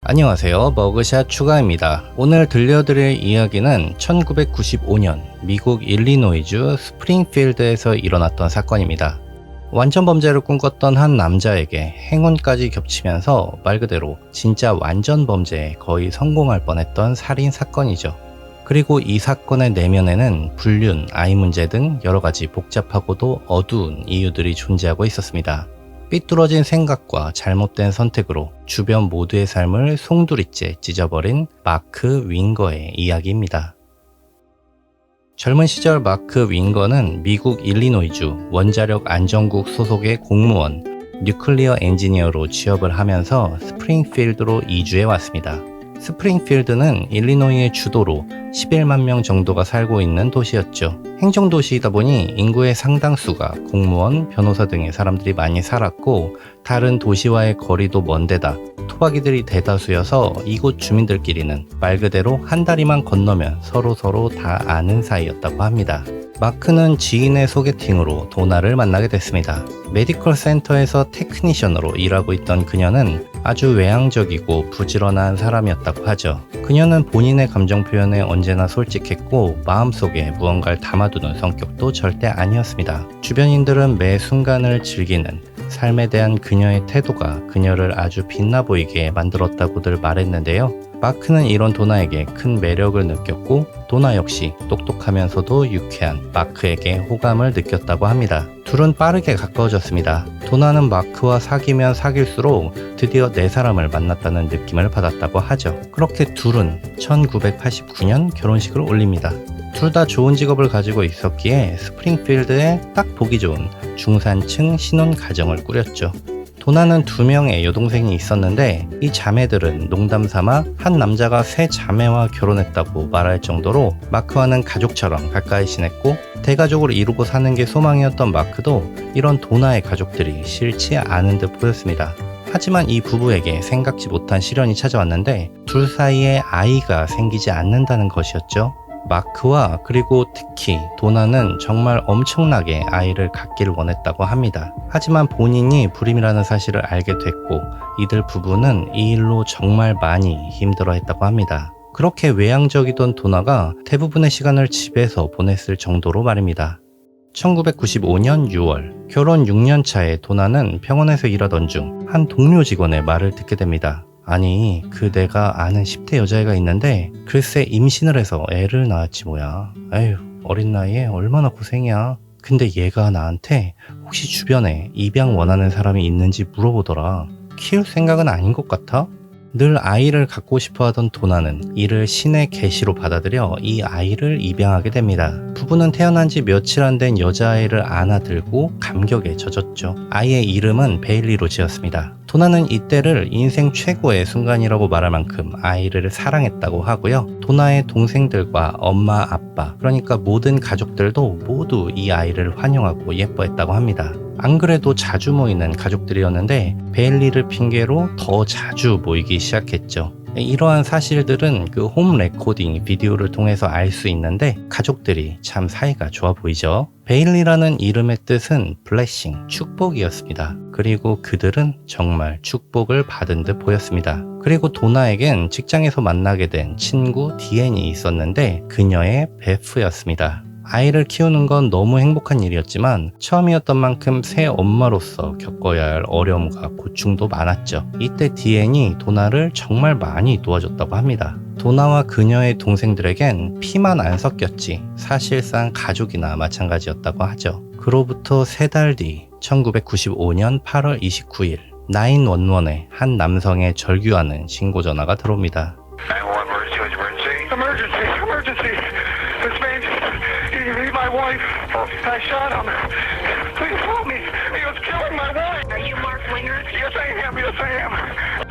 안녕하세요. 머그샷 추가입니다. 오늘 들려드릴 이야기는 1995년 미국 일리노이주 스프링필드에서 일어났던 사건입니다. 완전 범죄를 꿈꿨던 한 남자에게 행운까지 겹치면서 말 그대로 진짜 완전 범죄에 거의 성공할 뻔했던 살인 사건이죠. 그리고 이 사건의 내면에는 불륜, 아이 문제 등 여러 가지 복잡하고도 어두운 이유들이 존재하고 있었습니다. 삐뚤어진 생각과 잘못된 선택으로 주변 모두의 삶을 송두리째 찢어버린 마크 윙거의 이야기입니다. 젊은 시절 마크 윙거는 미국 일리노이주 원자력 안전국 소속의 공무원, 뉴클리어 엔지니어로 취업을 하면서 스프링필드로 이주해 왔습니다. 스프링필드는 일리노이의 주도로 11만 명 정도가 살고 있는 도시였죠. 행정도시이다 보니 인구의 상당수가 공무원, 변호사 등의 사람들이 많이 살았고 다른 도시와의 거리도 먼 데다 토박이들이 대다수여서 이곳 주민들끼리는 말 그대로 한 다리만 건너면 서로 다 아는 사이였다고 합니다. 마크는 지인의 소개팅으로 도나를 만나게 됐습니다. 메디컬 센터에서 테크니션으로 일하고 있던 그녀는 아주 외향적이고 부지런한 사람이었다고 하죠. 그녀는 본인의 감정 표현에 언제나 솔직했고 마음속에 무언가를 담아두는 성격도 절대 아니었습니다. 주변인들은 매 순간을 즐기는 삶에 대한 그녀의 태도가 그녀를 아주 빛나 보이게 만들었다고들 말했는데요. 마크는 이런 도나에게 큰 매력을 느꼈고 도나 역시 똑똑하면서도 유쾌한 마크에게 호감을 느꼈다고 합니다. 둘은 빠르게 가까워졌습니다. 도나는 마크와 사귀면 사귈수록 드디어 내 사람을 만났다는 느낌을 받았다고 하죠. 그렇게 둘은 1989년 결혼식을 올립니다. 둘 다 좋은 직업을 가지고 있었기에 스프링필드에 딱 보기 좋은 중산층 신혼 가정을 꾸렸죠. 도나는 2명의 여동생이 있었는데 이 자매들은 농담 삼아 한 남자가 3자매와 결혼했다고 말할 정도로 마크와는 가족처럼 가까이 지냈고 대가족을 이루고 사는 게 소망이었던 마크도 이런 도나의 가족들이 싫지 않은 듯 보였습니다. 하지만 이 부부에게 생각지 못한 시련이 찾아왔는데 둘 사이에 아이가 생기지 않는다는 것이었죠. 마크와 그리고 특히 도나는 정말 엄청나게 아이를 갖기를 원했다고 합니다. 하지만 본인이 불임이라는 사실을 알게 됐고 이들 부부는 이 일로 정말 많이 힘들어했다고 합니다. 그렇게 외향적이던 도나가 대부분의 시간을 집에서 보냈을 정도로 말입니다. 1995년 6월 결혼 6년 차에 도나는 병원에서 일하던 중 한 동료 직원의 말을 듣게 됩니다. 아니 내가 아는 10대 여자애가 있는데 글쎄 임신을 해서 애를 낳았지 뭐야. 에휴 어린 나이에 얼마나 고생이야. 근데 얘가 나한테 혹시 주변에 입양 원하는 사람이 있는지 물어보더라. 키울 생각은 아닌 것 같아? 늘 아이를 갖고 싶어 하던 도나는 이를 신의 계시로 받아들여 이 아이를 입양하게 됩니다. 부부는 태어난 지 며칠 안 된 여자아이를 안아들고 감격에 젖었죠. 아이의 이름은 베일리로 지었습니다. 도나는 이때를 인생 최고의 순간이라고 말할 만큼 아이를 사랑했다고 하고요. 도나의 동생들과 엄마, 아빠, 그러니까 모든 가족들도 모두 이 아이를 환영하고 예뻐했다고 합니다. 안 그래도 자주 모이는 가족들이었는데 베일리를 핑계로 더 자주 모이기 시작했죠. 이러한 사실들은 그 홈 레코딩 비디오를 통해서 알 수 있는데 가족들이 참 사이가 좋아 보이죠. 베일리라는 이름의 뜻은 블레싱, 축복이었습니다. 그리고 그들은 정말 축복을 받은 듯 보였습니다. 그리고 도나에겐 직장에서 만나게 된 친구 디앤이 있었는데 그녀의 베프였습니다. 아이를 키우는 건 너무 행복한 일이었지만 처음이었던 만큼 새 엄마로서 겪어야 할 어려움과 고충도 많았죠. 이때 디앤이 도나를 정말 많이 도와줬다고 합니다. 도나와 그녀의 동생들에겐 피만 안 섞였지 사실상 가족이나 마찬가지였다고 하죠. 그로부터 3달 뒤 1995년 8월 29일 911에 한 남성의 절규하는 신고 전화가 들어옵니다. My wife, I shot him. Please help me. He was killing my wife. Are you Mark Winger? Yes, I am. Yes, I am.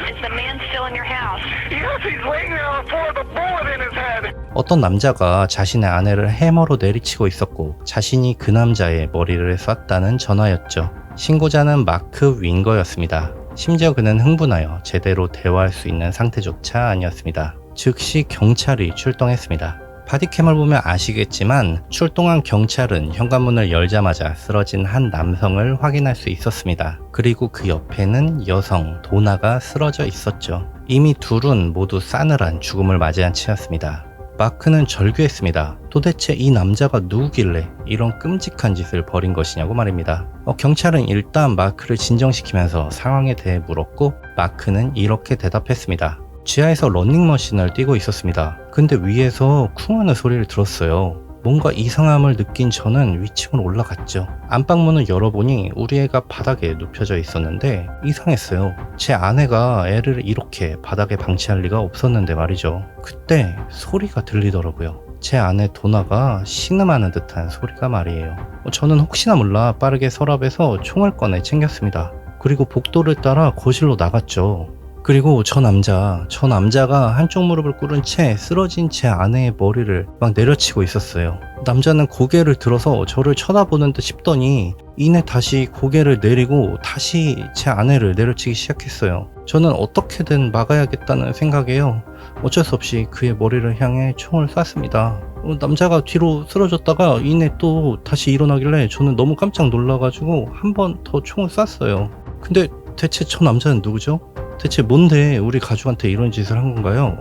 Is the man still in your house? Yes, he's laying there on the floor with a bullet in his head. 어떤 남자가 자신의 아내를 해머로 내리치고 있었고 자신이 그 남자의 머리를 쐈다는 전화였죠. 신고자는 마크 윙거였습니다. 심지어 그는 흥분하여 제대로 대화할 수 있는 상태조차 아니었습니다. 즉시 경찰이 출동했습니다. 바디캠을 보면 아시겠지만 출동한 경찰은 현관문을 열자마자 쓰러진 한 남성을 확인할 수 있었습니다. 그리고 그 옆에는 여성 도나가 쓰러져 있었죠. 이미 둘은 모두 싸늘한 죽음을 맞이한 채였습니다. 마크는 절규했습니다. 도대체 이 남자가 누구길래 이런 끔찍한 짓을 벌인 것이냐고 말입니다. 경찰은 일단 마크를 진정시키면서 상황에 대해 물었고 마크는 이렇게 대답했습니다. 지하에서 러닝머신을 뛰고 있었습니다. 근데 위에서 쿵하는 소리를 들었어요. 뭔가 이상함을 느낀 저는 위층으로 올라갔죠. 안방문을 열어보니 우리 애가 바닥에 눕혀져 있었는데 이상했어요. 제 아내가 애를 이렇게 바닥에 방치할 리가 없었는데 말이죠. 그때 소리가 들리더라고요. 제 아내 도나가 신음하는 듯한 소리가 말이에요. 저는 혹시나 몰라 빠르게 서랍에서 총을 꺼내 챙겼습니다. 그리고 복도를 따라 거실로 나갔죠. 그리고 저 남자가 한쪽 무릎을 꿇은 채 쓰러진 제 아내의 머리를 막 내려치고 있었어요. 남자는 고개를 들어서 저를 쳐다보는 듯 싶더니 이내 다시 고개를 내리고 다시 제 아내를 내려치기 시작했어요. 저는 어떻게든 막아야겠다는 생각에요. 어쩔 수 없이 그의 머리를 향해 총을 쐈습니다. 남자가 뒤로 쓰러졌다가 이내 또 다시 일어나길래 저는 너무 깜짝 놀라가지고 한 번 더 총을 쐈어요. 근데 대체 저 남자는 누구죠? 대체 뭔데 우리 가족한테 이런 짓을 한 건가요?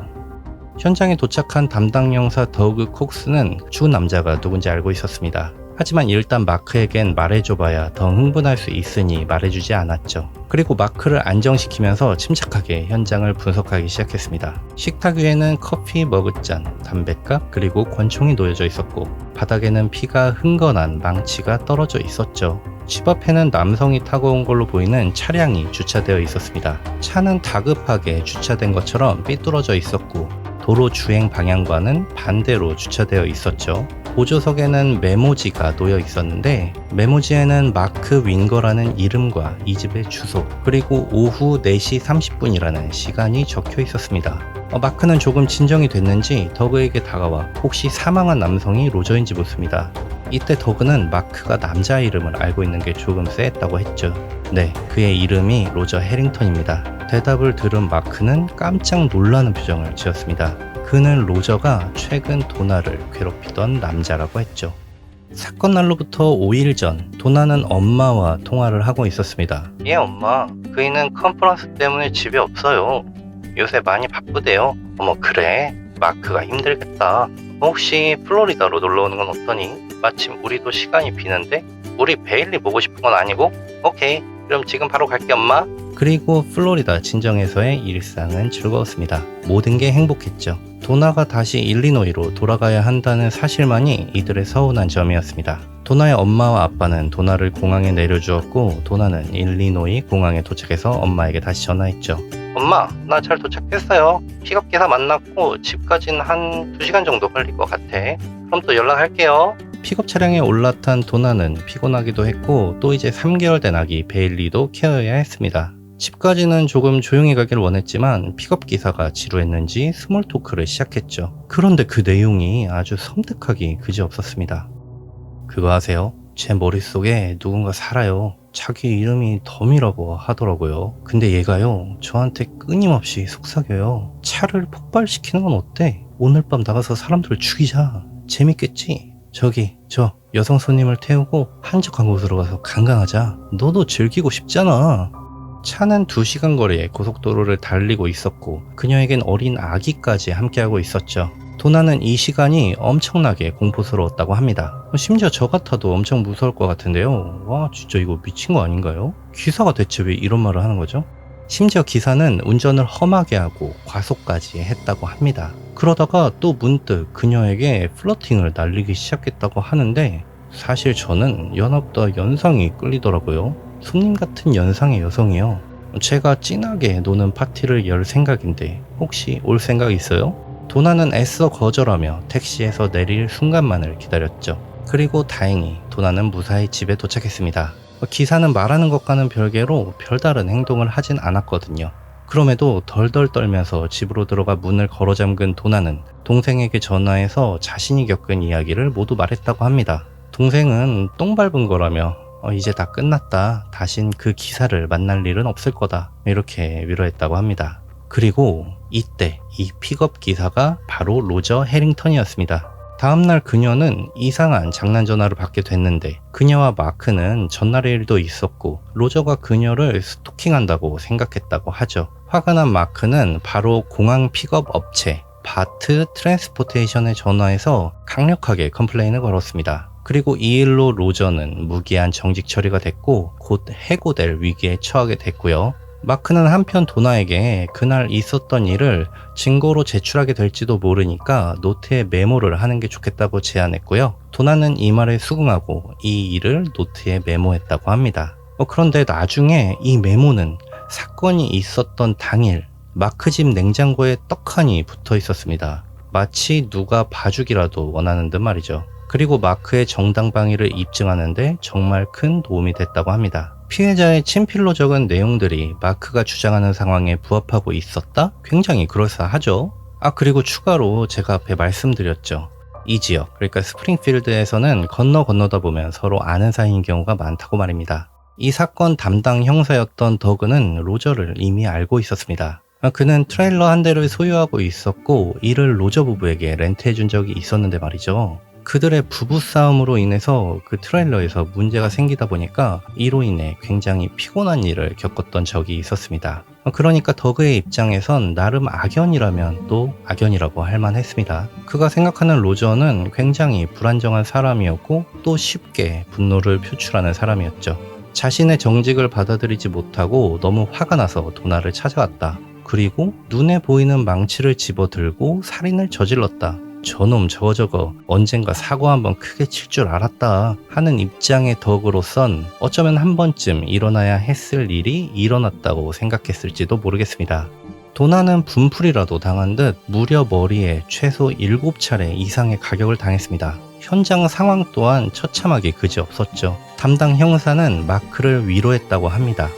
현장에 도착한 담당 형사 더그 콕스는 죽은 남자가 누군지 알고 있었습니다. 하지만 일단 마크에겐 말해줘봐야 더 흥분할 수 있으니 말해주지 않았죠. 그리고 마크를 안정시키면서 침착하게 현장을 분석하기 시작했습니다. 식탁 위에는 커피 머그잔, 담뱃갑, 그리고 권총이 놓여져 있었고 바닥에는 피가 흥건한 망치가 떨어져 있었죠. 집 앞에는 남성이 타고 온 걸로 보이는 차량이 주차되어 있었습니다. 차는 다급하게 주차된 것처럼 삐뚤어져 있었고 도로 주행 방향과는 반대로 주차되어 있었죠. 보조석에는 메모지가 놓여 있었는데 메모지에는 마크 윙거라는 이름과 이 집의 주소 그리고 오후 4시 30분이라는 시간이 적혀 있었습니다. 마크는 조금 진정이 됐는지 더그에게 다가와 혹시 사망한 남성이 로저인지 묻습니다. 이때 더그는 마크가 남자 이름을 알고 있는 게 조금 쎄했다고 했죠. 네, 그의 이름이 로저 해링턴입니다. 대답을 들은 마크는 깜짝 놀라는 표정을 지었습니다. 그는 로저가 최근 도나를 괴롭히던 남자라고 했죠. 사건 날로부터 5일 전 도나는 엄마와 통화를 하고 있었습니다. 예 엄마, 그이는 컨퍼런스 때문에 집에 없어요. 요새 많이 바쁘대요. 어머 그래? 마크가 힘들겠다. 혹시 플로리다로 놀러오는 건 어떠니? 마침 우리도 시간이 비는데? 우리 베일리 보고 싶은 건 아니고? 오케이, 그럼 지금 바로 갈게 엄마. 그리고 플로리다 진정에서의 일상은 즐거웠습니다. 모든 게 행복했죠. 도나가 다시 일리노이로 돌아가야 한다는 사실만이 이들의 서운한 점이었습니다. 도나의 엄마와 아빠는 도나를 공항에 내려주었고 도나는 일리노이 공항에 도착해서 엄마에게 다시 전화했죠. 엄마, 나 잘 도착했어요. 픽업기사 만났고 집까지는 한 2시간 정도 걸릴 것 같아. 그럼 또 연락할게요. 픽업 차량에 올라탄 도나는 피곤하기도 했고 또 이제 3개월 된 아기 베일리도 케어해야 했습니다. 집까지는 조금 조용히 가길 원했지만 픽업 기사가 지루했는지 스몰 토크를 시작했죠. 그런데 그 내용이 아주 섬뜩하기 그지없었습니다. 그거 아세요? 제 머릿속에 누군가 살아요. 자기 이름이 덤이라고 하더라고요. 근데 얘가요, 저한테 끊임없이 속삭여요. 차를 폭발시키는 건 어때? 오늘 밤 나가서 사람들을 죽이자. 재밌겠지? 저기 저 여성 손님을 태우고 한적한 곳으로 가서 관광하자. 너도 즐기고 싶잖아. 차는 2시간 거리의 고속도로를 달리고 있었고 그녀에겐 어린 아기까지 함께하고 있었죠. 도나는 이 시간이 엄청나게 공포스러웠다고 합니다. 심지어 저 같아도 엄청 무서울 것 같은데요. 와, 진짜 이거 미친 거 아닌가요? 기사가 대체 왜 이런 말을 하는 거죠? 심지어 기사는 운전을 험하게 하고 과속까지 했다고 합니다. 그러다가 또 문득 그녀에게 플러팅을 날리기 시작했다고 하는데 사실 저는 연합다 연상이 끌리더라고요. 손님 같은 연상의 여성이요. 제가 진하게 노는 파티를 열 생각인데 혹시 올 생각 있어요? 도나는 애써 거절하며 택시에서 내릴 순간만을 기다렸죠. 그리고 다행히 도나는 무사히 집에 도착했습니다. 기사는 말하는 것과는 별개로 별다른 행동을 하진 않았거든요. 그럼에도 덜덜 떨면서 집으로 들어가 문을 걸어 잠근 도나는 동생에게 전화해서 자신이 겪은 이야기를 모두 말했다고 합니다. 동생은 똥 밟은 거라며 이제 다 끝났다. 다신 그 기사를 만날 일은 없을 거다. 이렇게 위로했다고 합니다. 그리고 이때 이 픽업 기사가 바로 로저 해링턴이었습니다. 다음날 그녀는 이상한 장난 전화를 받게 됐는데 그녀와 마크는 전날의 일도 있었고 로저가 그녀를 스토킹한다고 생각했다고 하죠. 화가 난 마크는 바로 공항 픽업 업체 바트 트랜스포테이션에 전화해서 강력하게 컴플레인을 걸었습니다. 그리고 이 일로 로저는 무기한 정직 처리가 됐고 곧 해고될 위기에 처하게 됐고요. 마크는 한편 도나에게 그날 있었던 일을 증거로 제출하게 될지도 모르니까 노트에 메모를 하는 게 좋겠다고 제안했고요. 도나는 이 말에 수긍하고 이 일을 노트에 메모했다고 합니다. 그런데 나중에 이 메모는 사건이 있었던 당일 마크 집 냉장고에 떡하니 붙어 있었습니다. 마치 누가 봐주기라도 원하는 듯 말이죠. 그리고 마크의 정당방위를 입증하는데 정말 큰 도움이 됐다고 합니다. 피해자의 친필로 적은 내용들이 마크가 주장하는 상황에 부합하고 있었다? 굉장히 그럴싸하죠. 그리고 추가로 제가 앞에 말씀드렸죠. 이 지역, 그러니까 스프링필드에서는 건너다 보면 서로 아는 사이인 경우가 많다고 말입니다. 이 사건 담당 형사였던 더그는 로저를 이미 알고 있었습니다. 그는 트레일러 한 대를 소유하고 있었고 이를 로저 부부에게 렌트해준 적이 있었는데 말이죠. 그들의 부부싸움으로 인해서 그 트레일러에서 문제가 생기다 보니까 이로 인해 굉장히 피곤한 일을 겪었던 적이 있었습니다. 그러니까 더그의 입장에선 나름 악연이라면 또 악연이라고 할 만했습니다. 그가 생각하는 로저는 굉장히 불안정한 사람이었고 또 쉽게 분노를 표출하는 사람이었죠. 자신의 정직을 받아들이지 못하고 너무 화가 나서 도나를 찾아왔다. 그리고 눈에 보이는 망치를 집어들고 살인을 저질렀다. 저놈 저거 언젠가 사고 한번 크게 칠 줄 알았다 하는 입장의 덕으로선 어쩌면 한 번쯤 일어나야 했을 일이 일어났다고 생각했을지도 모르겠습니다. 도나는 분풀이라도 당한 듯 무려 머리에 최소 7차례 이상의 가격을 당했습니다. 현장 상황 또한 처참하기 그지없었죠. 담당 형사는 마크를 위로했다고 합니다.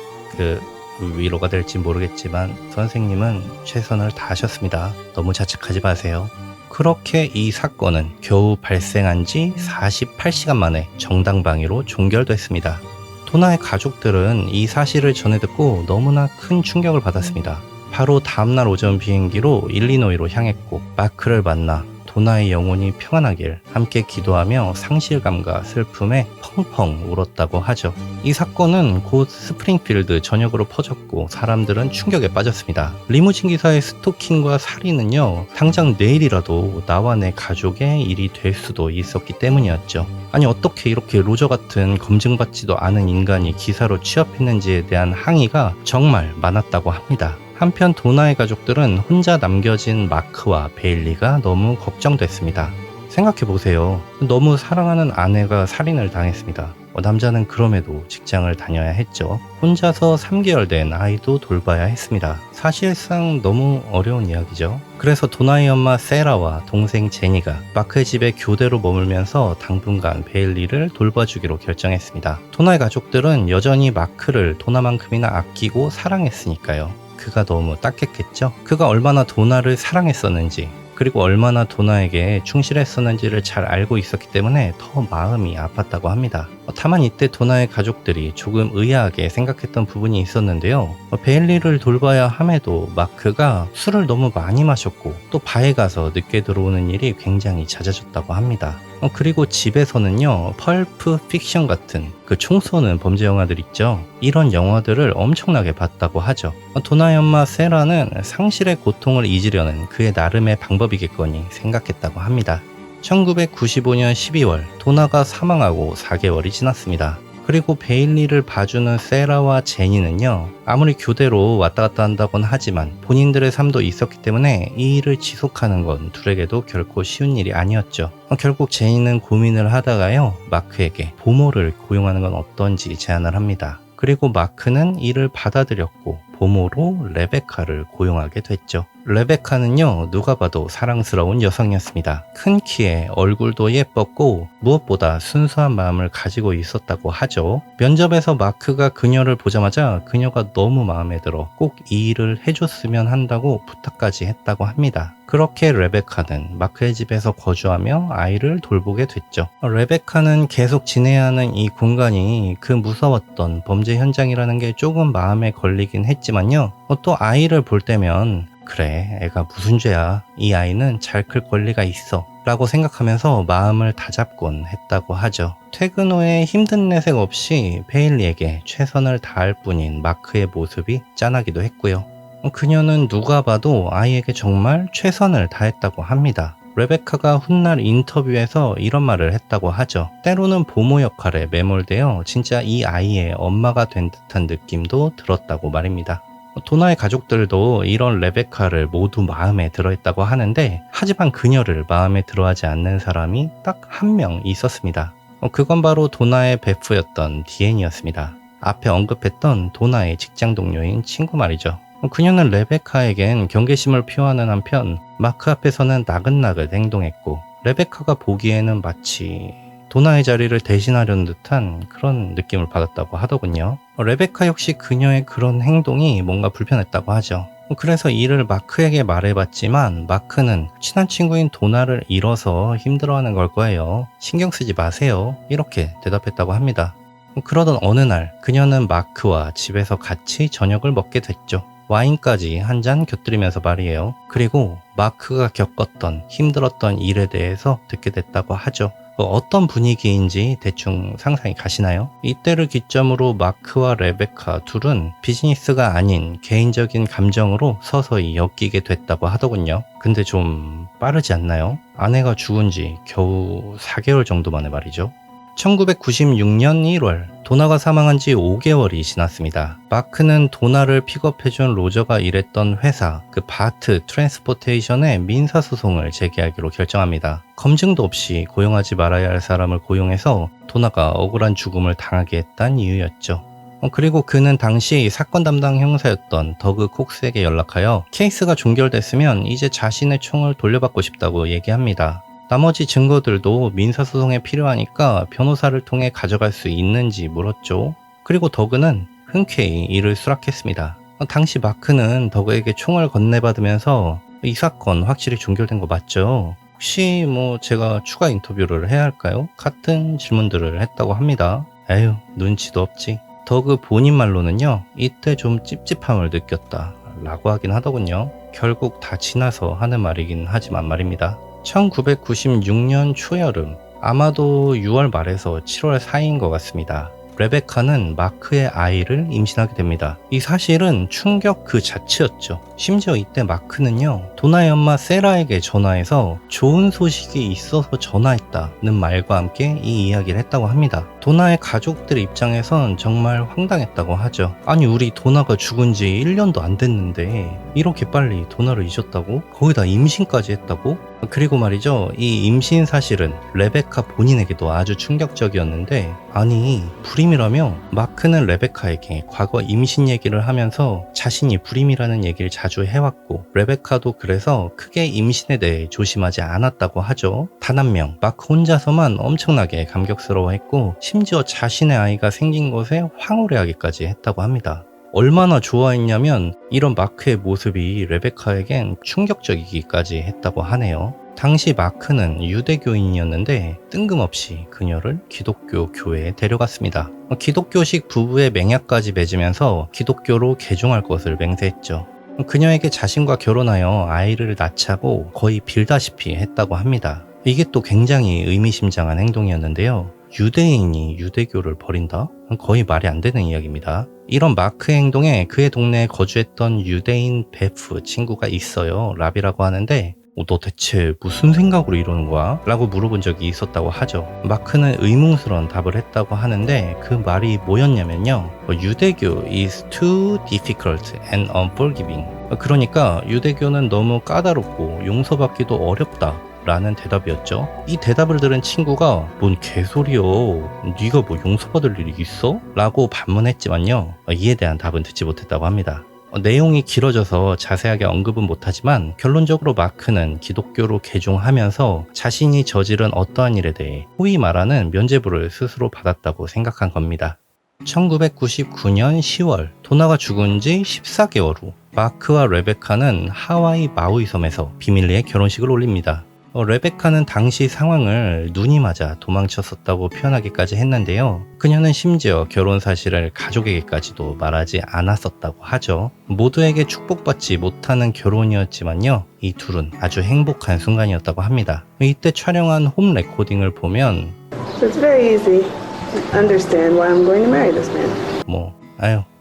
위로가 될지 모르겠지만 선생님은 최선을 다하셨습니다. 너무 자책하지 마세요. 그렇게 이 사건은 겨우 발생한 지 48시간 만에 정당방위로 종결됐습니다. 도나의 가족들은 이 사실을 전해 듣고 너무나 큰 충격을 받았습니다. 바로 다음날 오전 비행기로 일리노이로 향했고 마크를 만나 도나의 영혼이 평안하길 함께 기도하며 상실감과 슬픔에 펑펑 울었다고 하죠. 이 사건은 곧 스프링필드 전역으로 퍼졌고 사람들은 충격에 빠졌습니다. 리무진 기사의 스토킹과 살인은요, 당장 내일이라도 나와 내 가족의 일이 될 수도 있었기 때문이었죠. 아니 어떻게 이렇게 로저 같은 검증받지도 않은 인간이 기사로 취업했는지에 대한 항의가 정말 많았다고 합니다. 한편 도나의 가족들은 혼자 남겨진 마크와 베일리가 너무 걱정됐습니다. 생각해보세요. 너무 사랑하는 아내가 살인을 당했습니다. 남자는 그럼에도 직장을 다녀야 했죠. 혼자서 3개월 된 아이도 돌봐야 했습니다. 사실상 너무 어려운 이야기죠. 그래서 도나의 엄마 세라와 동생 제니가 마크의 집에 교대로 머물면서 당분간 베일리를 돌봐주기로 결정했습니다. 도나의 가족들은 여전히 마크를 도나만큼이나 아끼고 사랑했으니까요. 그가 너무 딱했겠죠? 그가 얼마나 도나를 사랑했었는지 그리고 얼마나 도나에게 충실했었는지를 잘 알고 있었기 때문에 더 마음이 아팠다고 합니다. 다만 이때 도나의 가족들이 조금 의아하게 생각했던 부분이 있었는데요. 베일리를 돌봐야 함에도 마크가 술을 너무 많이 마셨고 또 바에 가서 늦게 들어오는 일이 굉장히 잦아졌다고 합니다. 그리고 집에서는요, 펄프 픽션 같은 그 총 쏘는 범죄 영화들 있죠. 이런 영화들을 엄청나게 봤다고 하죠. 도나의 엄마 세라는 상실의 고통을 잊으려는 그의 나름의 방법이겠거니 생각했다고 합니다. 1995년 12월 도나가 사망하고 4개월이 지났습니다. 그리고 베일리를 봐주는 세라와 제니는요, 아무리 교대로 왔다 갔다 한다곤 하지만 본인들의 삶도 있었기 때문에 이 일을 지속하는 건 둘에게도 결코 쉬운 일이 아니었죠. 결국 제니는 고민을 하다가요, 마크에게 보모를 고용하는 건 어떤지 제안을 합니다. 그리고 마크는 이를 받아들였고 보모로 레베카를 고용하게 됐죠. 레베카는요, 누가 봐도 사랑스러운 여성이었습니다. 큰 키에 얼굴도 예뻤고 무엇보다 순수한 마음을 가지고 있었다고 하죠. 면접에서 마크가 그녀를 보자마자 그녀가 너무 마음에 들어 꼭 이 일을 해줬으면 한다고 부탁까지 했다고 합니다. 그렇게 레베카는 마크의 집에서 거주하며 아이를 돌보게 됐죠. 레베카는 계속 지내야 하는 이 공간이 그 무서웠던 범죄 현장이라는 게 조금 마음에 걸리긴 했지만요. 또 아이를 볼 때면 그래, 애가 무슨 죄야. 이 아이는 잘 클 권리가 있어. 라고 생각하면서 마음을 다잡곤 했다고 하죠. 퇴근 후에 힘든 내색 없이 베일리에게 최선을 다할 뿐인 마크의 모습이 짠하기도 했고요. 그녀는 누가 봐도 아이에게 정말 최선을 다했다고 합니다. 레베카가 훗날 인터뷰에서 이런 말을 했다고 하죠. 때로는 보모 역할에 매몰되어 진짜 이 아이의 엄마가 된 듯한 느낌도 들었다고 말입니다. 도나의 가족들도 이런 레베카를 모두 마음에 들어했다고 하는데, 하지만 그녀를 마음에 들어하지 않는 사람이 딱 한 명 있었습니다. 그건 바로 도나의 베프였던 디앤이었습니다. 앞에 언급했던 도나의 직장 동료인 친구 말이죠. 그녀는 레베카에겐 경계심을 표하는 한편 마크 앞에서는 나긋나긋 행동했고, 레베카가 보기에는 마치 도나의 자리를 대신하려는 듯한 그런 느낌을 받았다고 하더군요. 레베카 역시 그녀의 그런 행동이 뭔가 불편했다고 하죠. 그래서 이를 마크에게 말해봤지만 마크는 친한 친구인 도나를 잃어서 힘들어하는 걸 거예요. 신경 쓰지 마세요. 이렇게 대답했다고 합니다. 그러던 어느 날 그녀는 마크와 집에서 같이 저녁을 먹게 됐죠. 와인까지 한 잔 곁들이면서 말이에요. 그리고 마크가 겪었던 힘들었던 일에 대해서 듣게 됐다고 하죠. 어떤 분위기인지 대충 상상이 가시나요? 이때를 기점으로 마크와 레베카 둘은 비즈니스가 아닌 개인적인 감정으로 서서히 엮이게 됐다고 하더군요. 근데 좀 빠르지 않나요? 아내가 죽은 지 겨우 4개월 정도 만에 말이죠. 1996년 1월 도나가 사망한 지 5개월이 지났습니다. 마크는 도나를 픽업해준 로저가 일했던 회사 그 바트 트랜스포테이션에 민사소송을 제기하기로 결정합니다. 검증도 없이 고용하지 말아야 할 사람을 고용해서 도나가 억울한 죽음을 당하게 했단 이유였죠. 그리고 그는 당시 사건 담당 형사였던 더그 콕스에게 연락하여 케이스가 종결됐으면 이제 자신의 총을 돌려받고 싶다고 얘기합니다. 나머지 증거들도 민사소송에 필요하니까 변호사를 통해 가져갈 수 있는지 물었죠. 그리고 더그는 흔쾌히 이를 수락했습니다. 당시 마크는 더그에게 총을 건네받으면서 이 사건 확실히 종결된 거 맞죠? 혹시 제가 추가 인터뷰를 해야 할까요? 같은 질문들을 했다고 합니다. 에휴, 눈치도 없지. 더그 본인 말로는요, 이때 좀 찝찝함을 느꼈다 라고 하긴 하더군요. 결국 다 지나서 하는 말이긴 하지만 말입니다. 1996년 초여름, 아마도 6월 말에서 7월 사이인 것 같습니다. 레베카는 마크의 아이를 임신하게 됩니다. 이 사실은 충격 그 자체였죠. 심지어 이때 마크는요, 도나의 엄마 세라에게 전화해서 좋은 소식이 있어서 전화했다는 말과 함께 이 이야기를 했다고 합니다. 도나의 가족들 입장에선 정말 황당했다고 하죠. 아니, 우리 도나가 죽은 지 1년도 안 됐는데 이렇게 빨리 도나를 잊었다고? 거기다 임신까지 했다고? 그리고 말이죠, 이 임신 사실은 레베카 본인에게도 아주 충격적이었는데, 아니 불임이라며 마크는 레베카에게 과거 임신 얘기를 하면서 자신이 불임이라는 얘기를 자주 해왔고, 레베카도 그래서 크게 임신에 대해 조심하지 않았다고 하죠. 단 한 명, 마크 혼자서만 엄청나게 감격스러워했고, 심지어 자신의 아이가 생긴 것에 황홀해하기까지 했다고 합니다. 얼마나 좋아했냐면 이런 마크의 모습이 레베카에겐 충격적이기까지 했다고 하네요. 당시 마크는 유대교인이었는데 뜬금없이 그녀를 기독교 교회에 데려갔습니다. 기독교식 부부의 맹약까지 맺으면서 기독교로 개종할 것을 맹세했죠. 그녀에게 자신과 결혼하여 아이를 낳자고 거의 빌다시피 했다고 합니다. 이게 또 굉장히 의미심장한 행동이었는데요. 유대인이 유대교를 버린다? 거의 말이 안 되는 이야기입니다. 이런 마크의 행동에 그의 동네에 거주했던 유대인 베프 친구가 있어요. 라비라고 하는데, 너 대체 무슨 생각으로 이러는 거야? 라고 물어본 적이 있었다고 하죠. 마크는 의문스러운 답을 했다고 하는데, 그 말이 뭐였냐면요, 유대교 is too difficult and unforgiving. 그러니까 유대교는 너무 까다롭고 용서받기도 어렵다 라는 대답이었죠. 이 대답을 들은 친구가 뭔 개소리여, 네가 뭐 용서받을 일이 있어? 라고 반문했지만요, 이에 대한 답은 듣지 못했다고 합니다. 내용이 길어져서 자세하게 언급은 못하지만 결론적으로 마크는 기독교로 개종하면서 자신이 저지른 어떠한 일에 대해 소위 말하는 면죄부를 스스로 받았다고 생각한 겁니다. 1999년 10월, 도나가 죽은 지 14개월 후 마크와 레베카는 하와이 마우이 섬에서 비밀리에 결혼식을 올립니다. 레베카는 당시 상황을 눈이 맞아 도망쳤었다고 표현하기까지 했는데요. 그녀는 심지어 결혼 사실을 가족에게까지도 말하지 않았었다고 하죠. 모두에게 축복받지 못하는 결혼이었지만요. 이 둘은 아주 행복한 순간이었다고 합니다. 이때 촬영한 홈 레코딩을 보면 It's very easy to understand why I'm going to marry this man.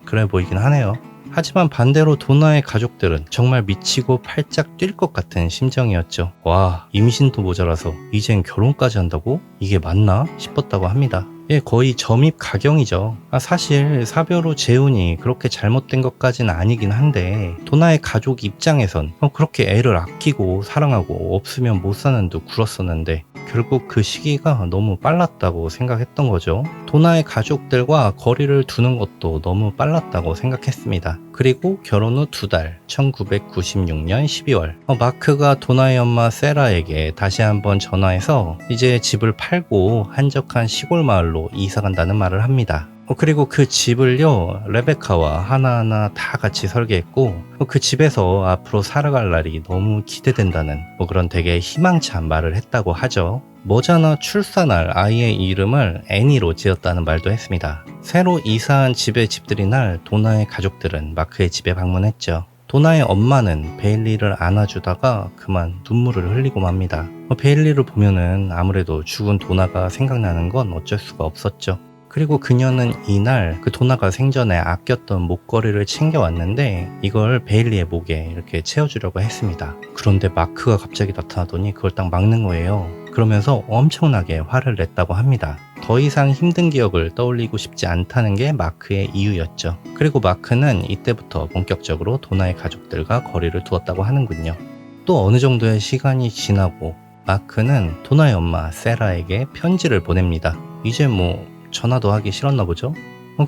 그래 보이긴 하네요. 하지만 반대로 도나의 가족들은 정말 미치고 팔짝 뛸 것 같은 심정이었죠. 와, 임신도 모자라서 이젠 결혼까지 한다고? 이게 맞나? 싶었다고 합니다. 거의 점입 가경이죠. 사실 사별 후 재혼이 그렇게 잘못된 것까지는 아니긴 한데 도나의 가족 입장에선 그렇게 애를 아끼고 사랑하고 없으면 못 사는 둥 굴었었는데 결국 그 시기가 너무 빨랐다고 생각했던 거죠. 도나의 가족들과 거리를 두는 것도 너무 빨랐다고 생각했습니다. 그리고 결혼 후 2달, 1996년 12월 마크가 도나의 엄마 세라에게 다시 한번 전화해서 이제 집을 팔고 한적한 시골 마을로 이사 간다는 말을 합니다. 그리고 그 집을요, 레베카와 하나하나 다 같이 설계했고 그 집에서 앞으로 살아갈 날이 너무 기대된다는 그런 되게 희망찬 말을 했다고 하죠. 머지않아 출산할 아이의 이름을 애니로 지었다는 말도 했습니다. 새로 이사한 집의 집들이 날 도나의 가족들은 마크의 집에 방문했죠. 도나의 엄마는 베일리를 안아주다가 그만 눈물을 흘리고 맙니다. 베일리를 보면은 아무래도 죽은 도나가 생각나는 건 어쩔 수가 없었죠. 그리고 그녀는 이날 그 도나가 생전에 아꼈던 목걸이를 챙겨왔는데 이걸 베일리의 목에 이렇게 채워주려고 했습니다. 그런데 마크가 갑자기 나타나더니 그걸 딱 막는 거예요. 그러면서 엄청나게 화를 냈다고 합니다. 더 이상 힘든 기억을 떠올리고 싶지 않다는 게 마크의 이유였죠. 그리고 마크는 이때부터 본격적으로 도나의 가족들과 거리를 두었다고 하는군요. 또 어느 정도의 시간이 지나고 마크는 도나의 엄마 세라에게 편지를 보냅니다. 이제 전화도 하기 싫었나 보죠.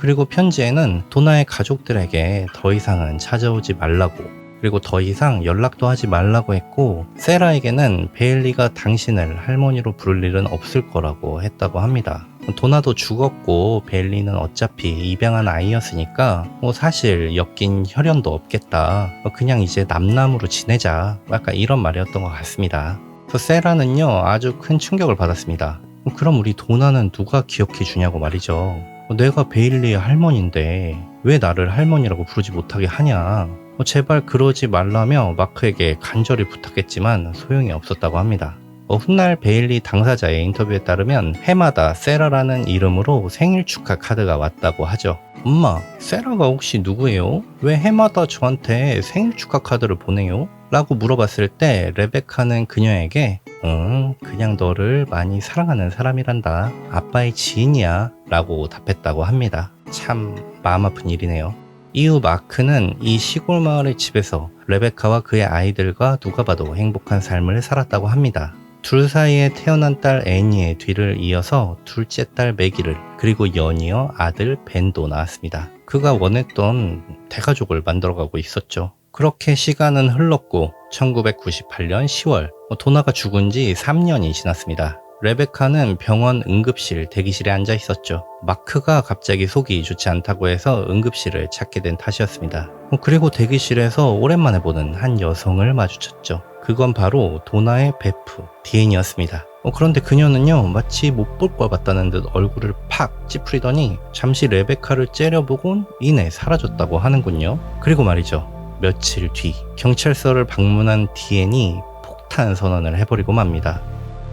그리고 편지에는 도나의 가족들에게 더 이상은 찾아오지 말라고, 그리고 더 이상 연락도 하지 말라고 했고 세라에게는 베일리가 당신을 할머니로 부를 일은 없을 거라고 했다고 합니다. 도나도 죽었고 베일리는 어차피 입양한 아이였으니까 사실 엮인 혈연도 없겠다. 그냥 이제 남남으로 지내자. 약간 이런 말이었던 것 같습니다. 그래서 세라는요 아주 큰 충격을 받았습니다. 그럼 우리 도나는 누가 기억해 주냐고 말이죠. 내가 베일리의 할머니인데 왜 나를 할머니라고 부르지 못하게 하냐. 제발 그러지 말라며 마크에게 간절히 부탁했지만 소용이 없었다고 합니다. 훗날 베일리 당사자의 인터뷰에 따르면 해마다 세라라는 이름으로 생일 축하 카드가 왔다고 하죠. 엄마, 세라가 혹시 누구예요? 왜 해마다 저한테 생일 축하 카드를 보내요? 라고 물어봤을 때 레베카는 그녀에게 그냥 너를 많이 사랑하는 사람이란다. 아빠의 지인이야. 라고 답했다고 합니다. 참 마음 아픈 일이네요. 이후 마크는 이 시골 마을의 집에서 레베카와 그의 아이들과 누가 봐도 행복한 삶을 살았다고 합니다. 둘 사이에 태어난 딸 애니의 뒤를 이어서 둘째 딸 매기를, 그리고 연이어 아들 벤도 낳았습니다. 그가 원했던 대가족을 만들어가고 있었죠. 그렇게 시간은 흘렀고 1998년 10월 도나가 죽은 지 3년이 지났습니다. 레베카는 병원 응급실 대기실에 앉아 있었죠. 마크가 갑자기 속이 좋지 않다고 해서 응급실을 찾게 된 탓이었습니다. 그리고 대기실에서 오랜만에 보는 한 여성을 마주쳤죠. 그건 바로 도나의 베프, 디엔이었습니다. 그런데 그녀는요 마치 못 볼 걸 봤다는 듯 얼굴을 팍 찌푸리더니 잠시 레베카를 째려보곤 이내 사라졌다고 하는군요. 그리고 말이죠, 며칠 뒤 경찰서를 방문한 디엔이 폭탄 선언을 해버리고 맙니다.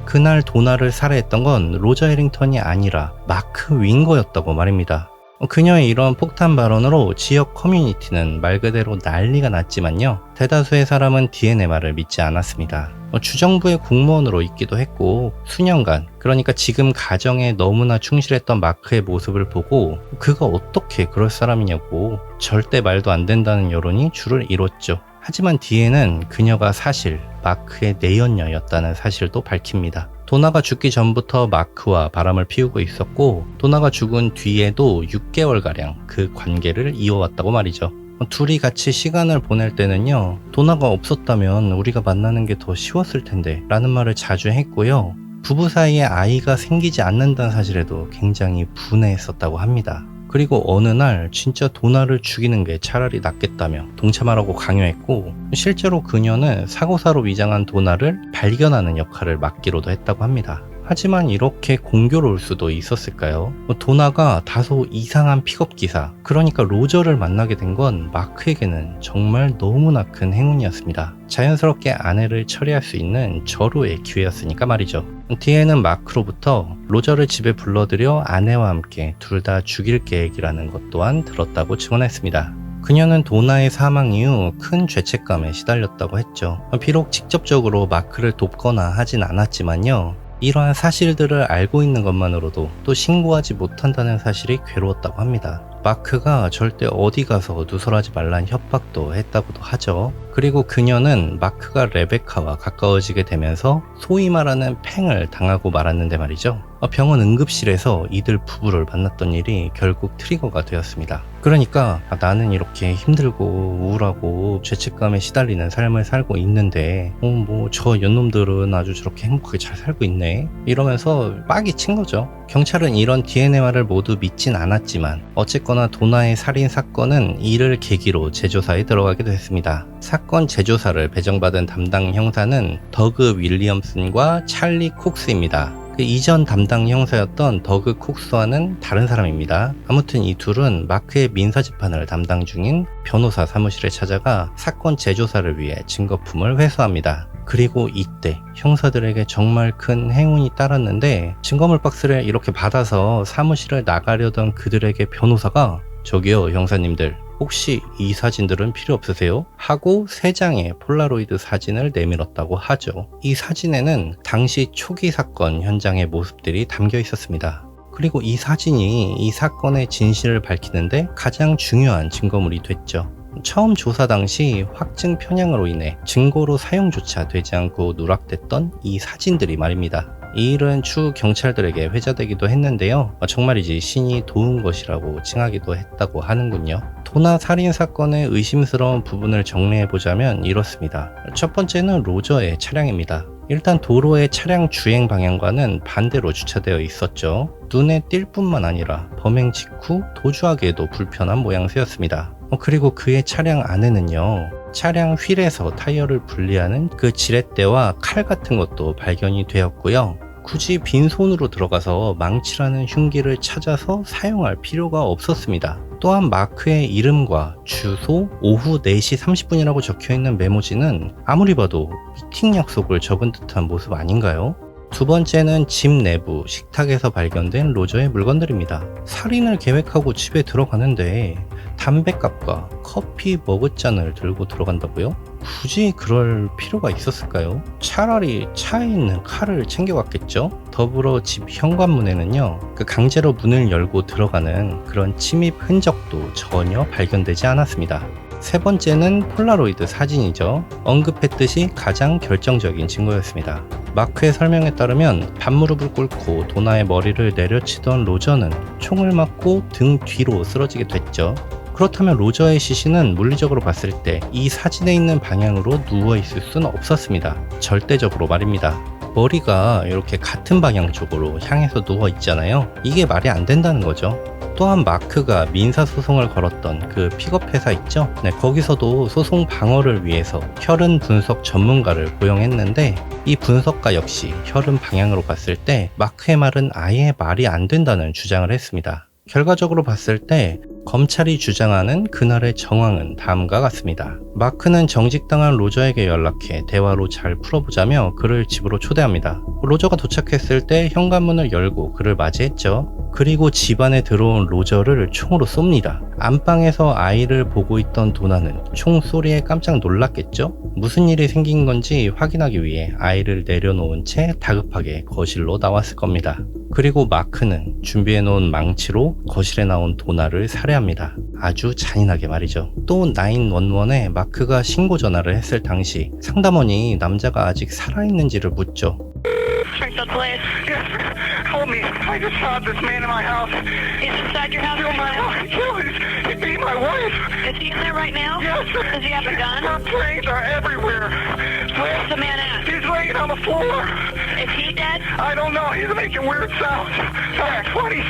그날 도나를 살해했던 건 로저 해링턴이 아니라 마크 윙거였다고 말입니다. 그녀의 이런 폭탄 발언으로 지역 커뮤니티는 말 그대로 난리가 났지만요, 대다수의 사람은 디엔의 말을 믿지 않았습니다. 주정부의 공무원으로 있기도 했고 수년간, 그러니까 지금 가정에 너무나 충실했던 마크의 모습을 보고 그가 어떻게 그럴 사람이냐고 절대 말도 안 된다는 여론이 줄을 이뤘죠. 하지만 디엔은 그녀가 사실 마크의 내연녀였다는 사실도 밝힙니다. 도나가 죽기 전부터 마크와 바람을 피우고 있었고 도나가 죽은 뒤에도 6개월가량 그 관계를 이어왔다고 말이죠. 둘이 같이 시간을 보낼 때는요, 도나가 없었다면 우리가 만나는 게 더 쉬웠을 텐데 라는 말을 자주 했고요. 부부 사이에 아이가 생기지 않는다는 사실에도 굉장히 분해했었다고 합니다. 그리고 어느 날 진짜 도나를 죽이는 게 차라리 낫겠다며 동참하라고 강요했고, 실제로 그녀는 사고사로 위장한 도나를 발견하는 역할을 맡기로도 했다고 합니다. 하지만 이렇게 공교로울 수도 있었을까요? 도나가 다소 이상한 픽업기사, 그러니까 로저를 만나게 된 건 마크에게는 정말 너무나 큰 행운이었습니다. 자연스럽게 아내를 처리할 수 있는 절호의 기회였으니까 말이죠. 뒤에는 마크로부터 로저를 집에 불러들여 아내와 함께 둘 다 죽일 계획이라는 것 또한 들었다고 증언했습니다. 그녀는 도나의 사망 이후 큰 죄책감에 시달렸다고 했죠. 비록 직접적으로 마크를 돕거나 하진 않았지만요, 이러한 사실들을 알고 있는 것만으로도 또 신고하지 못한다는 사실이 괴로웠다고 합니다. 마크가 절대 어디 가서 누설하지 말란 협박도 했다고도 하죠. 그리고 그녀는 마크가 레베카와 가까워지게 되면서 소위 말하는 팽을 당하고 말았는데 말이죠. 병원 응급실에서 이들 부부를 만났던 일이 결국 트리거가 되었습니다. 그러니까 나는 이렇게 힘들고 우울하고 죄책감에 시달리는 삶을 살고 있는데 저 연놈들은 아주 저렇게 행복하게 잘 살고 있네, 이러면서 빡이 친 거죠. 경찰은 이런 DNA를 모두 믿진 않았지만 어쨌거나 도나의 살인 사건은 이를 계기로 재조사에 들어가기도 했습니다. 사건 재조사를 배정받은 담당 형사는 더그 윌리엄슨과 찰리 콕스입니다. 그 이전 담당 형사였던 더그 콕스와는 다른 사람입니다. 아무튼 이 둘은 마크의 민사재판을 담당 중인 변호사 사무실에 찾아가 사건 재조사를 위해 증거품을 회수합니다. 그리고 이때 형사들에게 정말 큰 행운이 따랐는데, 증거물 박스를 이렇게 받아서 사무실을 나가려던 그들에게 변호사가 저기요 형사님들, 혹시 이 사진들은 필요 없으세요? 하고 3장의 폴라로이드 사진을 내밀었다고 하죠. 이 사진에는 당시 초기 사건 현장의 모습들이 담겨 있었습니다. 그리고 이 사진이 이 사건의 진실을 밝히는데 가장 중요한 증거물이 됐죠. 처음 조사 당시 확증 편향으로 인해 증거로 사용조차 되지 않고 누락됐던 이 사진들이 말입니다. 이 일은 추후 경찰들에게 회자되기도 했는데요, 정말이지 신이 도운 것이라고 칭하기도 했다고 하는군요. 도나 살인 사건의 의심스러운 부분을 정리해보자면 이렇습니다. 첫 번째는 로저의 차량입니다. 일단 도로의 차량 주행 방향과는 반대로 주차되어 있었죠. 눈에 띌 뿐만 아니라 범행 직후 도주하기에도 불편한 모양새였습니다. 그리고 그의 차량 안에는요, 차량 휠에서 타이어를 분리하는 그 지렛대와 칼 같은 것도 발견이 되었고요. 굳이 빈손으로 들어가서 망치라는 흉기를 찾아서 사용할 필요가 없었습니다. 또한 마크의 이름과 주소, 오후 4시 30분이라고 적혀있는 메모지는 아무리 봐도 미팅 약속을 적은 듯한 모습 아닌가요? 두 번째는 집 내부 식탁에서 발견된 로저의 물건들입니다. 살인을 계획하고 집에 들어가는데 담뱃갑과 커피 머그잔을 들고 들어간다고요? 굳이 그럴 필요가 있었을까요? 차라리 차에 있는 칼을 챙겨갔겠죠? 더불어 집 현관문에는요, 그 강제로 문을 열고 들어가는 그런 침입 흔적도 전혀 발견되지 않았습니다. 세 번째는 폴라로이드 사진이죠. 언급했듯이 가장 결정적인 증거였습니다. 마크의 설명에 따르면 반무릎을 꿇고 도나의 머리를 내려치던 로저는 총을 맞고 등 뒤로 쓰러지게 됐죠. 그렇다면 로저의 시신은 물리적으로 봤을 때 이 사진에 있는 방향으로 누워있을 수는 없었습니다. 절대적으로 말입니다. 머리가 이렇게 같은 방향 쪽으로 향해서 누워있잖아요. 이게 말이 안 된다는 거죠. 또한 마크가 민사소송을 걸었던 그 픽업회사 있죠? 네, 거기서도 소송 방어를 위해서 혈흔 분석 전문가를 고용했는데, 이 분석가 역시 혈흔 방향으로 봤을 때 마크의 말은 아예 말이 안 된다는 주장을 했습니다. 결과적으로 봤을 때 검찰이 주장하는 그날의 정황은 다음과 같습니다. 마크는 정직당한 로저에게 연락해 대화로 잘 풀어보자며 그를 집으로 초대합니다. 로저가 도착했을 때 현관문을 열고 그를 맞이했죠. 그리고 집 안에 들어온 로저를 총으로 쏩니다. 안방에서 아이를 보고 있던 도나는 총소리에 깜짝 놀랐겠죠? 무슨 일이 생긴 건지 확인하기 위해 아이를 내려놓은 채 다급하게 거실로 나왔을 겁니다. 그리고 마크는 준비해놓은 망치로 거실에 나온 도나를 살해합니다. 아주 잔인하게 말이죠. 또 911에 마크가 신고 전화를 했을 당시 상담원이 남자가 아직 살아있는지를 묻죠. Springfield Police. Yes, help me. I just shot this man in my house. He's inside your house Kill right my now. kill him. He beat my wife. Is he in there right now? Yes. Does he have a gun? Her brains are everywhere. Where's the man at? He's right laying on the floor. Is he dead? I don't know. He's making weird sounds. 20,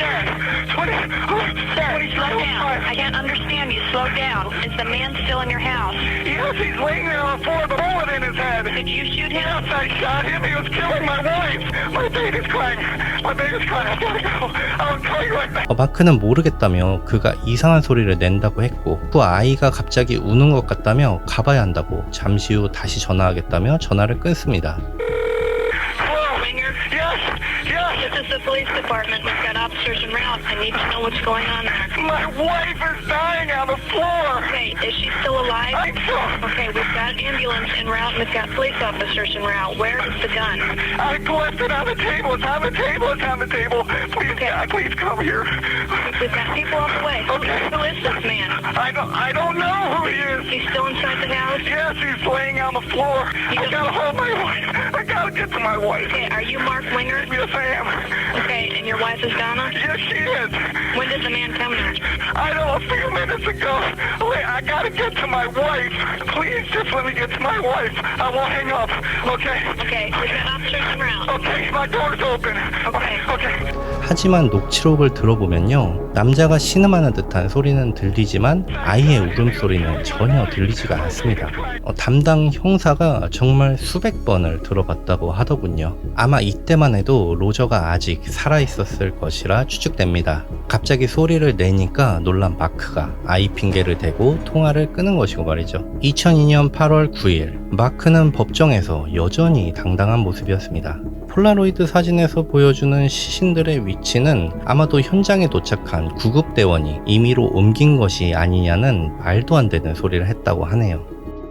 Sir, slow down. I can't understand you. Slow down. Is the man still in your house? Yes, he's laying there on the floor with a bullet in his head. Did you shoot him? Yes, I shot him. He was killing my wife. My baby's crying. My baby's crying. I gotta go. I'll call you right back. 마크는 모르겠다며 그가 이상한 소리를 낸다고 했고 그 아이가 갑자기 우는 것 같다며 가봐야 한다고 잠시 후 다시 전화하겠다며 전화를 끊습니다. Hello? Winger, Yes, yes. this is the police department. We've got officers en route. I need to know what's going on there. My wife is dying on the floor. Okay, is she still alive? I'm so... Okay, we've got an ambulance en route and we've got police officers en route. Where is the gun? I left it on the table. It's on the table. It's on the table. Please, Okay. please come here. We've got people on the way. Okay. Who is this man? I don't know who he is. He's still inside the house? Yes, he's laying on the floor. I gotta hold my wife. I gotta get to my wife. Okay, are you Mark Winger? Yes, I am. Okay, and your wife is Donna? Yes, she is. When did the man come here? I know, a few minutes ago. Wait, I gotta get to my wife. Please, just let me get to my wife. I won't hang up. Okay? Okay, we've got officers en route. Okay, my door's open. Okay. Okay. 하지만 녹취록을 들어보면요 남자가 신음하는 듯한 소리는 들리지만 아이의 울음소리는 전혀 들리지가 않습니다. 담당 형사가 정말 수백 번을 들어봤다고 하더군요. 아마 이때만 해도 로저가 아직 살아있었을 것이라 추측됩니다. 갑자기 소리를 내니까 놀란 마크가 아이 핑계를 대고 통화를 끄는 것이고 말이죠. 2002년 8월 9일 마크는 법정에서 여전히 당당한 모습이었습니다. 폴라로이드 사진에서 보여주는 시신들의 위치는 아마도 현장에 도착한 구급대원이 임의로 옮긴 것이 아니냐는 말도 안 되는 소리를 했다고 하네요.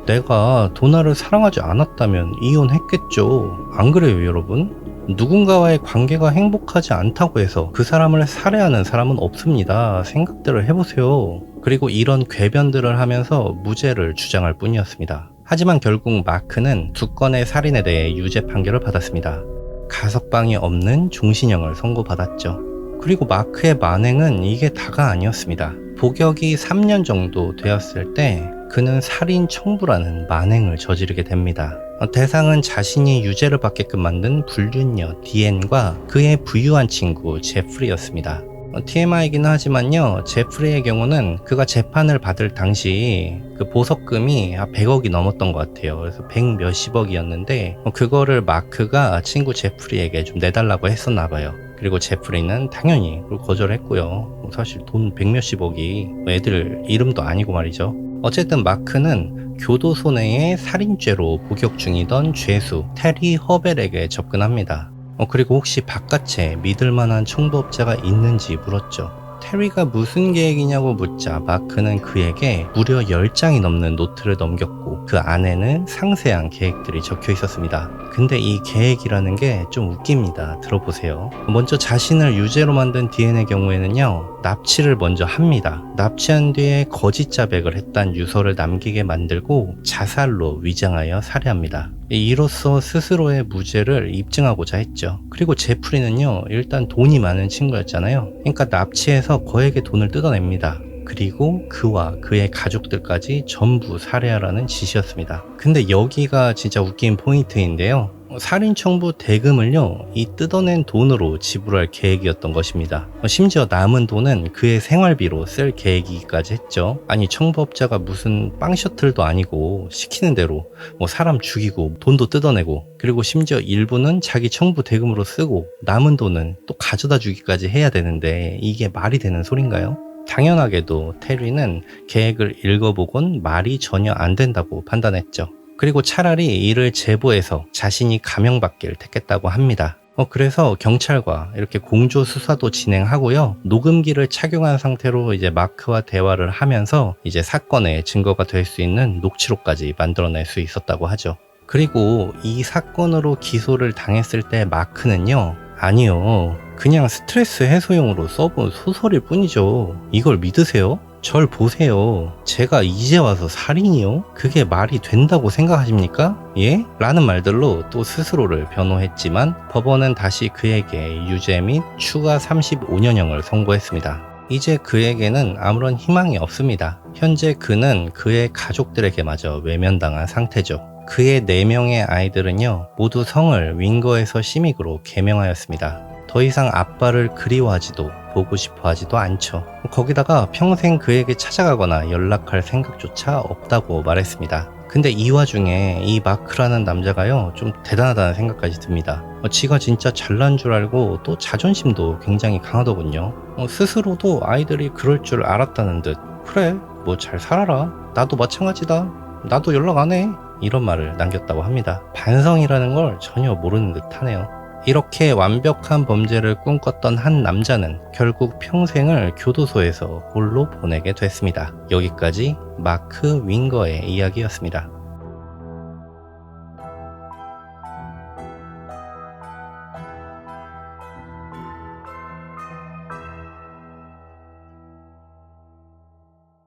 내가 도나를 사랑하지 않았다면 이혼했겠죠. 안 그래요, 여러분? 누군가와의 관계가 행복하지 않다고 해서 그 사람을 살해하는 사람은 없습니다. 생각들을 해보세요. 그리고 이런 궤변들을 하면서 무죄를 주장할 뿐이었습니다. 하지만 결국 마크는 2건의 살인에 대해 유죄 판결을 받았습니다. 가석방이 없는 종신형을 선고받았죠. 그리고 마크의 만행은 이게 다가 아니었습니다. 복역이 3년 정도 되었을 때 그는 살인 청부라는 만행을 저지르게 됩니다. 대상은 자신이 유죄를 받게끔 만든 불륜녀 디앤과 그의 부유한 친구 제프리였습니다. TMI이긴 하지만요, 제프리의 경우는 그가 재판을 받을 당시 그 보석금이 100억이 넘었던 것 같아요. 그래서 100 몇십억이었는데 그거를 마크가 친구 제프리에게 좀 내달라고 했었나 봐요. 그리고 제프리는 당연히 그걸 거절했고요. 사실 돈 100 몇십억이 애들 이름도 아니고 말이죠. 어쨌든 마크는 교도소 내의 살인죄로 복역 중이던 죄수 테리 허벨에게 접근합니다. 그리고 혹시 바깥에 믿을만한 청부업자가 있는지 물었죠. 테리가 무슨 계획이냐고 묻자 마크는 그에게 무려 10장이 넘는 노트를 넘겼고 그 안에는 상세한 계획들이 적혀 있었습니다. 근데 이 계획이라는 게 좀 웃깁니다. 들어보세요. 먼저 자신을 유죄로 만든 디앤의 경우에는요, 납치를 먼저 합니다. 납치한 뒤에 거짓 자백을 했다는 유서를 남기게 만들고 자살로 위장하여 살해합니다. 이로써 스스로의 무죄를 입증하고자 했죠. 그리고 제프리는요, 일단 돈이 많은 친구였잖아요. 그러니까 납치해서 거액의 돈을 뜯어냅니다. 그리고 그와 그의 가족들까지 전부 살해하라는 지시였습니다. 근데 여기가 진짜 웃긴 포인트인데요. 살인 청부 대금을요, 이 뜯어낸 돈으로 지불할 계획이었던 것입니다. 심지어 남은 돈은 그의 생활비로 쓸 계획이기까지 했죠. 아니, 청부업자가 무슨 빵 셔틀도 아니고 시키는 대로 사람 죽이고 돈도 뜯어내고, 그리고 심지어 일부는 자기 청부 대금으로 쓰고 남은 돈은 또 가져다 주기까지 해야 되는데 이게 말이 되는 소린가요? 당연하게도 테리는 계획을 읽어보곤 말이 전혀 안 된다고 판단했죠. 그리고 차라리 이를 제보해서 자신이 감형받기를 택했다고 합니다. 그래서 경찰과 이렇게 공조 수사도 진행하고요. 녹음기를 착용한 상태로 이제 마크와 대화를 하면서 이제 사건의 증거가 될 수 있는 녹취록까지 만들어낼 수 있었다고 하죠. 그리고 이 사건으로 기소를 당했을 때 마크는요, 아니요, 그냥 스트레스 해소용으로 써본 소설일 뿐이죠. 이걸 믿으세요? 절 보세요. 제가 이제 와서 살인이요? 그게 말이 된다고 생각하십니까? 예? 라는 말들로 또 스스로를 변호했지만 법원은 다시 그에게 유죄 및 추가 35년형을 선고했습니다. 이제 그에게는 아무런 희망이 없습니다. 현재 그는 그의 가족들에게마저 외면당한 상태죠. 그의 4명의 아이들은요, 모두 성을 윙거에서 시믹으로 개명하였습니다. 더 이상 아빠를 그리워하지도 보고 싶어 하지도 않죠. 거기다가 평생 그에게 찾아가거나 연락할 생각조차 없다고 말했습니다. 근데 이 와중에 이 마크라는 남자가요, 좀 대단하다는 생각까지 듭니다. 지가 진짜 잘난 줄 알고 또 자존심도 굉장히 강하더군요. 스스로도 아이들이 그럴 줄 알았다는 듯, 그래 뭐 잘 살아라, 나도 마찬가지다, 나도 연락 안 해, 이런 말을 남겼다고 합니다. 반성이라는 걸 전혀 모르는 듯 하네요. 이렇게 완벽한 범죄를 꿈꿨던 한 남자는 결국 평생을 교도소에서 홀로 보내게 됐습니다. 여기까지 마크 윙거의 이야기였습니다.